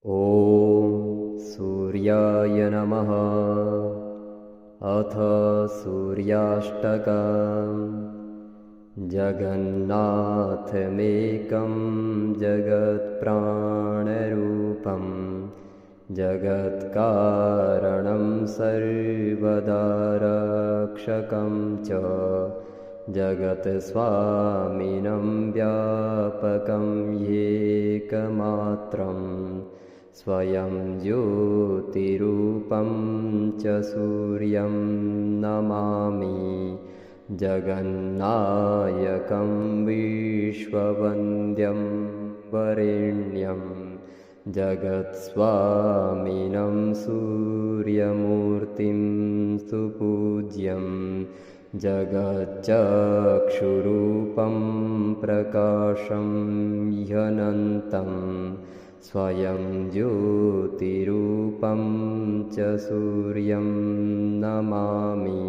ॐ सूर्याय नमः। अथ सूर्याष्टकम्। जगन्नाथमेकं जगत्प्राणरूपं जगत्कारणं सर्वदा रक्षकं च जगत्स्वामिनं व्यापकं एकमात्रं स्वयं ज्योतिरूपं च सूर्यं नमामि। जगन्नायकं विश्ववन्द्यं वरेण्यं जगत्स्वामिनं सूर्यमूर्तिं सुपूज्यं जगच्चक्षुरूपं प्रकाशं ह्यनन्तं स्वयं ज्योतिरूपं च सूर्यं नमामि।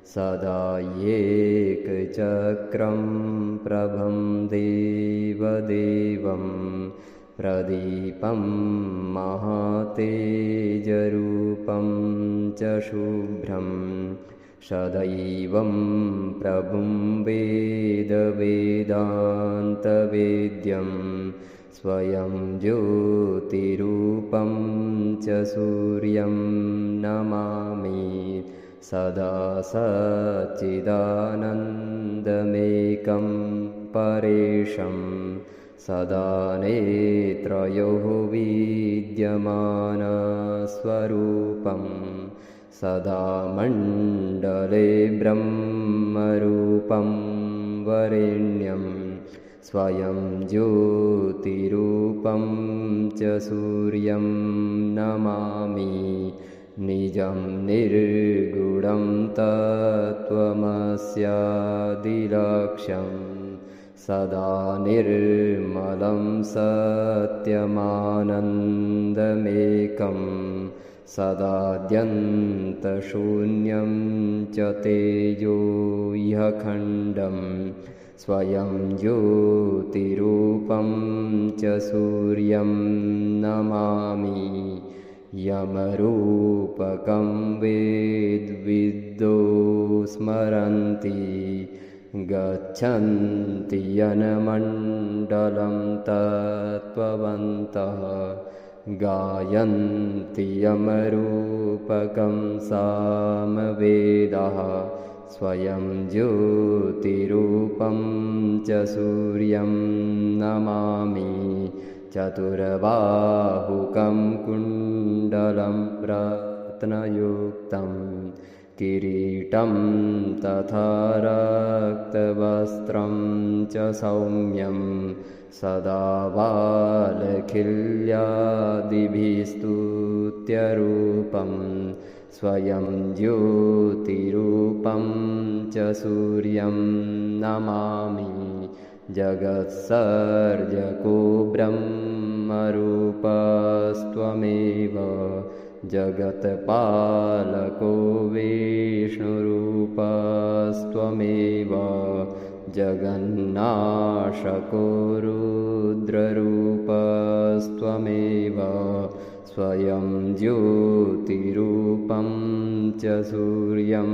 सदा एकचक्रं प्रभं देवदेवं प्रदीपं महातेजरूपं च शुभ्रं सदैवं प्रभुं वेदवेदान्तवेद्यं स्वयं ज्योतिरूपं च सूर्यं नमामि। सदा सच्चिदानन्दमेकं परेशं सदा नेत्रयोः विद्यमानस्वरूपं सदा मण्डले ब्रह्मरूपं वरेण्यं स्वयं ज्योतिरूपं च सूर्यं नमामि। निजं निर्गुणं तत्त्वमस्यादिलक्ष्यं सदा निर्मलं सत्यमानन्दमेकं सदाद्यन्तशून्यं च तेजो ह्यखण्डं स्वयं ज्योतिरूपं च सूर्यं नमामि। यमरूपकं वेद्विदो स्मरन्ति गच्छन्ति यनमण्डलं तत्त्ववन्तः गायन्ति यमरूपकं सामवेदः स्वयं ज्योतिरूपं च सूर्यं नमामि। चतुर्बाहुकं कुण्डलं रत्नयुक्तं किरीटं तथा रक्तवस्त्रं च सौम्यं सदा वालखिल्यादिभिस्तुत्यरूपं स्वयं ज्योतिरूपं च सूर्यं नमामि। जगत्सर्जको ब्रह्मरूपस्त्वमेव जगत्पालको विष्णुरूपस्त्वमेव जगन्नाशको रुद्ररूपस्त्वमेव स्वयं ज्योतिरूपं च सूर्यं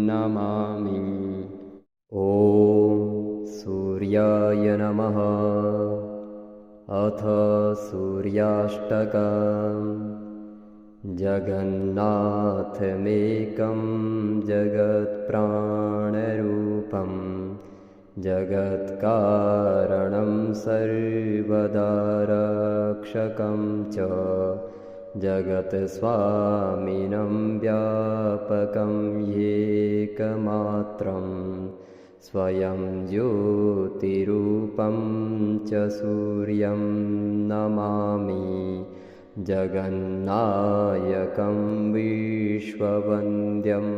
नमामि। ॐ सूर्याय नमः। अथ सूर्याष्टकम्। जगन्नाथमेकं जगत्प्राणरूपं जगत्कारणं सर्वदा रक्षकं च जगत्स्वामिनं व्यापकं एकमात्रं स्वयं ज्योतिरूपं च सूर्यं नमामि। जगन्नायकं विश्ववन्द्यं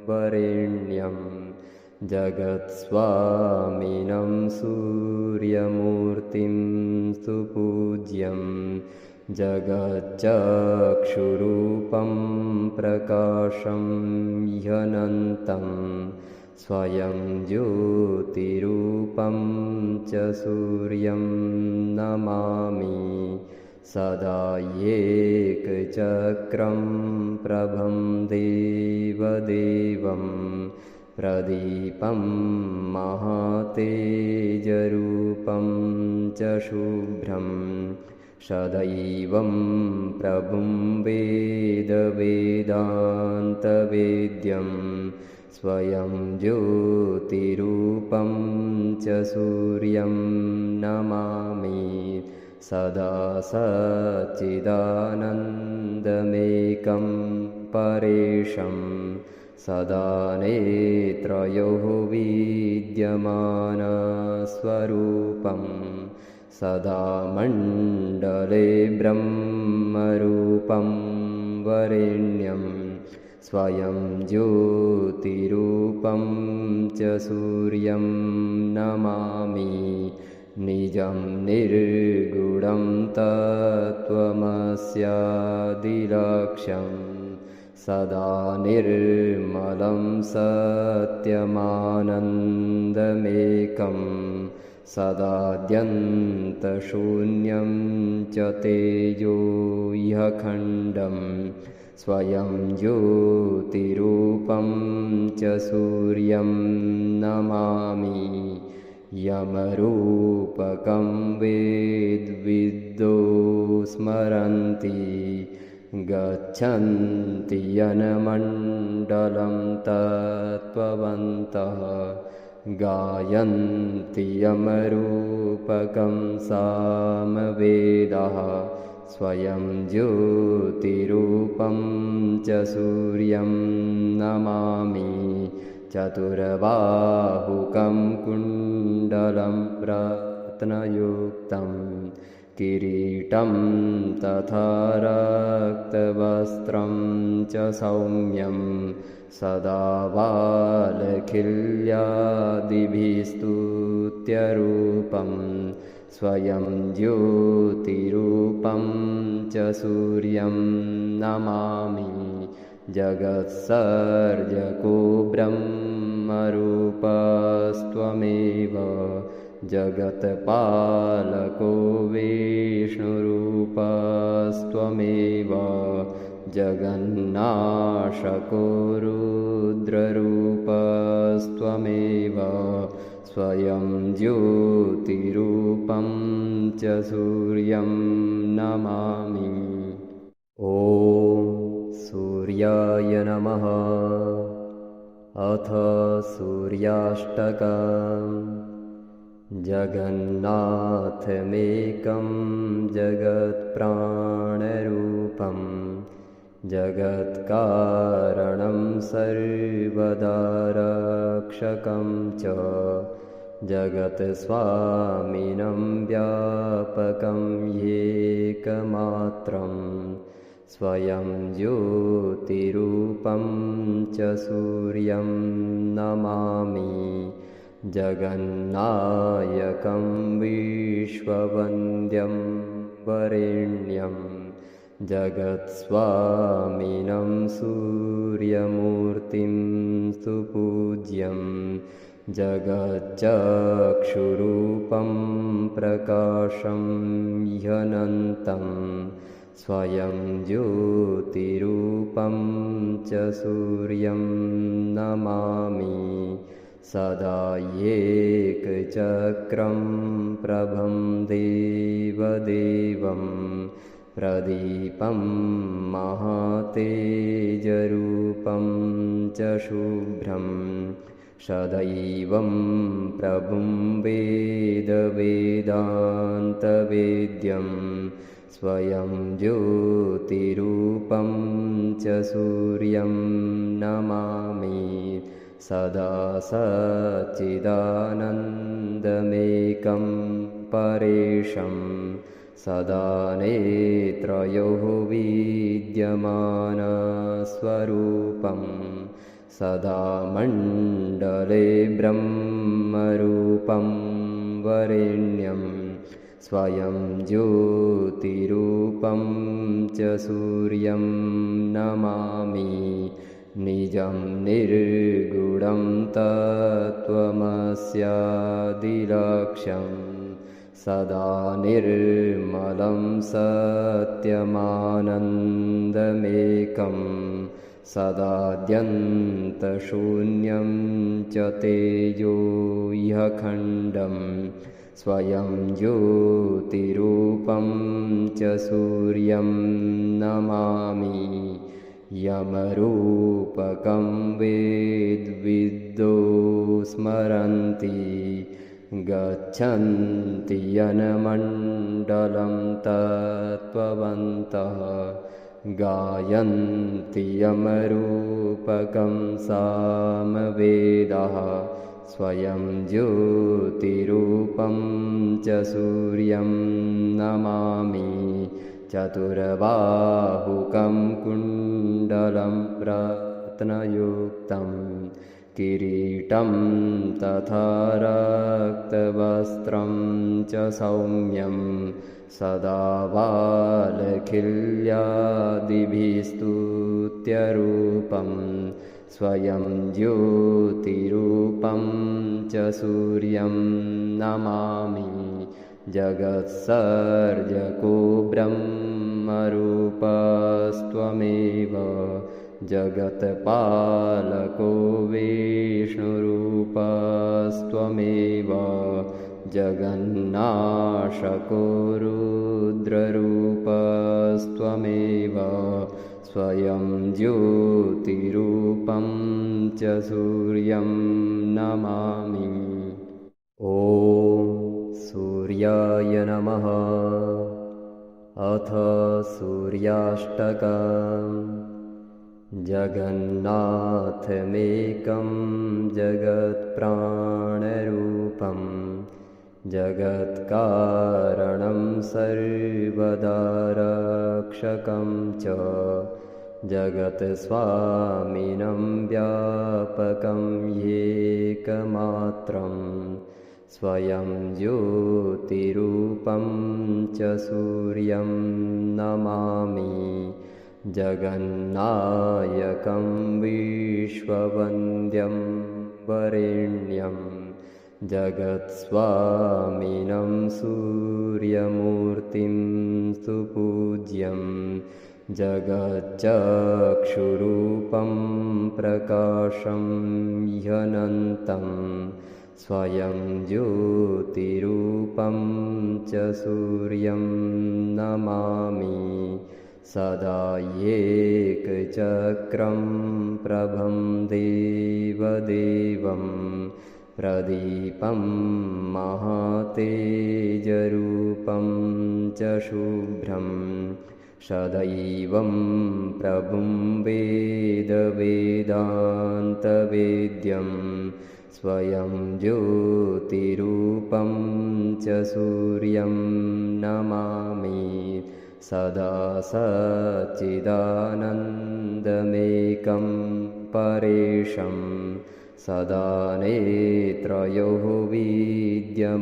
वरेण्यं जगत्स्वामिनं सूर्यमूर्तिं सुपूज्यं जगच्चक्षुरूपं प्रकाशं ह्यनन्तं स्वयं ज्योतिरूपं च सूर्यं नमामि। सदा एकचक्रं प्रभं देवदेवं प्रदीपं महातेजरूपं च शुभ्रं सदैवं प्रभुं वेदवेदान्तवेद्यं स्वयं ज्योतिरूपं च सूर्यं नमामि सदा सच्चिदानन्दमेकं परेशं सदा नेत्रयोः विद्यमानस्वरूपं सदा मण्डले ब्रह्मरूपं वरेण्यं स्वयं ज्योतिरूपं च सूर्यं नमामि निजं निर्गुणं तत्त्वमस्यादिलक्ष्यं सदा निर्मलं सत्यमानन्दमेकं सदाद्यन्तशून्यं च तेजो ह्यखण्डं स्वयं ज्योतिरूपं च सूर्यं नमामि यमरूपकं वेद्विदो स्मरन्ति गच्छन्ति यनमण्डलं तत्त्ववन्तः गायन्ति यमरूपकं सामवेदः स्वयं ज्योतिरूपं च सूर्यं नमामि चतुर्बाहुकं कुण्डलं रत्नयुक्तं किरीटं तथा रक्तवस्त्रं च सौम्यं सदा वालखिल्यादिभिस्तुत्यरूपं स्वयं ज्योतिरूपं च सूर्यं नमामि जगत्सर्जको ब्रह्मरूपस्त्वमेव जगत्पालको विष्णुरूपस्त्वमेव जगन्नाशको रुद्ररूपस्त्वमेव स्वयं ज्योतिरूपं च सूर्यं नमामि ॐ सूर्याय नमः अथ सूर्याष्टकम् जगन्नाथमेकं जगत्प्राणरूपं जगत्कारणं सर्वदा रक्षकं च जगत्स्वामिनं व्यापकं एकमात्रं स्वयं ज्योतिरूपं च सूर्यं नमामि जगन्नायकं विश्ववन्द्यं वरेण्यं जगत्स्वामिनं सूर्यमूर्तिं सुपूज्यं जगच्चक्षुरूपं प्रकाशं ह्यनन्तं स्वयं ज्योतिरूपं च सूर्यं नमामि सदा एकचक्रं प्रभं देवदेवं प्रदीपं महातेजरूपं च शुभ्रं सदैवं प्रभुं वेदवेदान्तवेद्यं स्वयं ज्योतिरूपं च सूर्यं नमामि सदा सच्चिदानन्दमेकं परेशं सदा नेत्रयोः विद्यमानस्वरूपं सदा मण्डले ब्रह्मरूपं वरेण्यं स्वयं ज्योतिरूपं च सूर्यं नमामि निजं निर्गुणं तत्त्वमस्यादिलक्ष्यं सदा निर्मलं सत्यमानन्दमेकं सदाद्यन्तशून्यं च तेजो ह्यखण्डं स्वयं ज्योतिरूपं च सूर्यं नमामि यमरूपकं वेद्विद्दो स्मरन्ति गच्छन्ति यनमण्डलं तत्त्ववन्तः गायन्ति यमरूपकं सामवेदः स्वयं ज्योतिरूपं च सूर्यं नमामि चतुर्बाहुकं कुण्डलं रत्नयुक्तं किरीटं तथा रक्तवस्त्रं च सौम्यं सदा वालखिल्यादिभिस्तुत्यरूपं स्वयं ज्योतिरूपं च सूर्यं नमामि जगत्सर्जको ब्रह्मरूपस्त्वमेव जगत्पालको विष्णुरूपस्त्वमेव जगन्नाशको रुद्ररूपस्त्वमेव स्वयं ज्योतिरूपं च सूर्यं नमामि ॐ सूर्याय नमः अथ सूर्याष्टकम् जगन्नाथमेकं जगत्प्राणरूपं जगत्कारणं सर्वदा रक्षकं च जगत्स्वामिनं व्यापकं येकमात्रं स्वयं ज्योतिरूपं च सूर्यं नमामि जगन्नायकं विश्ववन्द्यं वरेण्यं जगत्स्वामिनं सूर्यमूर्तिं सुपूज्यं जगच्चक्षुरूपं प्रकाशं ह्यनन्तं स्वयं ज्योतिरूपं च सूर्यं नमामि सदा एकचक्रं प्रभं देवदेवं प्रदीपं महातेजरूपं च शुभ्रं सदैवं प्रभुं वेदवेदान्तवेद्यं स्वयं ज्योतिरूपं च सूर्यं नमामि सदा सच्चिदानन्दमेकं परेशं सदा नेत्रयोः विद्यमानस्वरूपं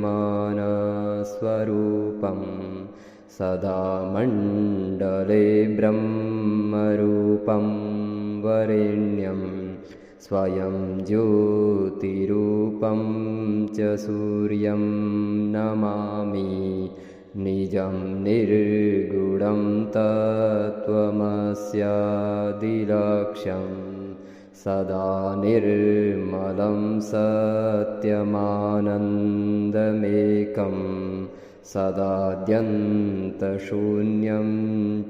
सदा मण्डले ब्रह्मरूपं वरेण्यं स्वयं ज्योतिरूपं च सूर्यं नमामि निजं निर्गुणं तत्त्वमस्यादिलक्ष्यं सदा निर्मलं सत्यमानन्दमेकं सदाद्यन्तशून्यं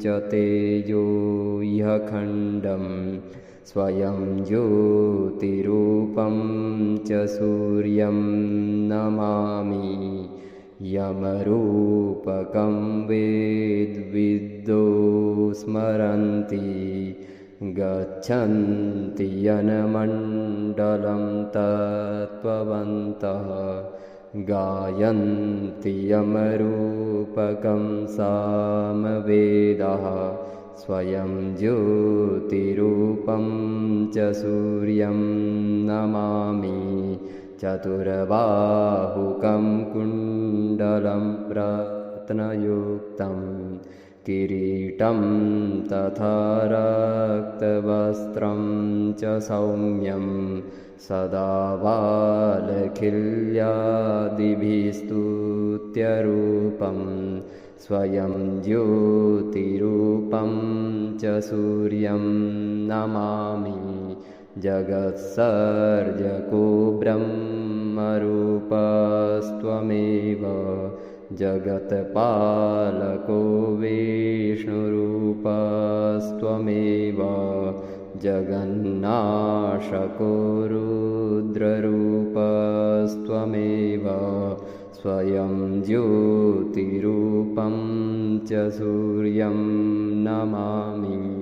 च तेजो ह्यखण्डं स्वयं ज्योतिरूपं च सूर्यं नमामि यमरूपकं वेद्विद्दो स्मरन्ति गच्छन्ति यनमण्डलं तत्त्ववन्तः गायन्ति यमरूपकं सामवेदः स्वयं ज्योतिरूपं च सूर्यं नमामि चतुर्बाहुकं कुण्डलं रत्नयुक्तं किरीटं तथा रक्तवस्त्रं च सौम्यं सदा वालखिल्यादिभिस्तुत्यरूपं स्वयं ज्योतिरूपं च सूर्यं नमामि जगत्सर्जको ब्रह्मरूपस्त्वमेव जगत्पालको विष्णुरूपस्त्वमेव जगन्नाशको रुद्ररूपस्त्वमेव स्वयं ज्योतिरूपं च सूर्यं नमामि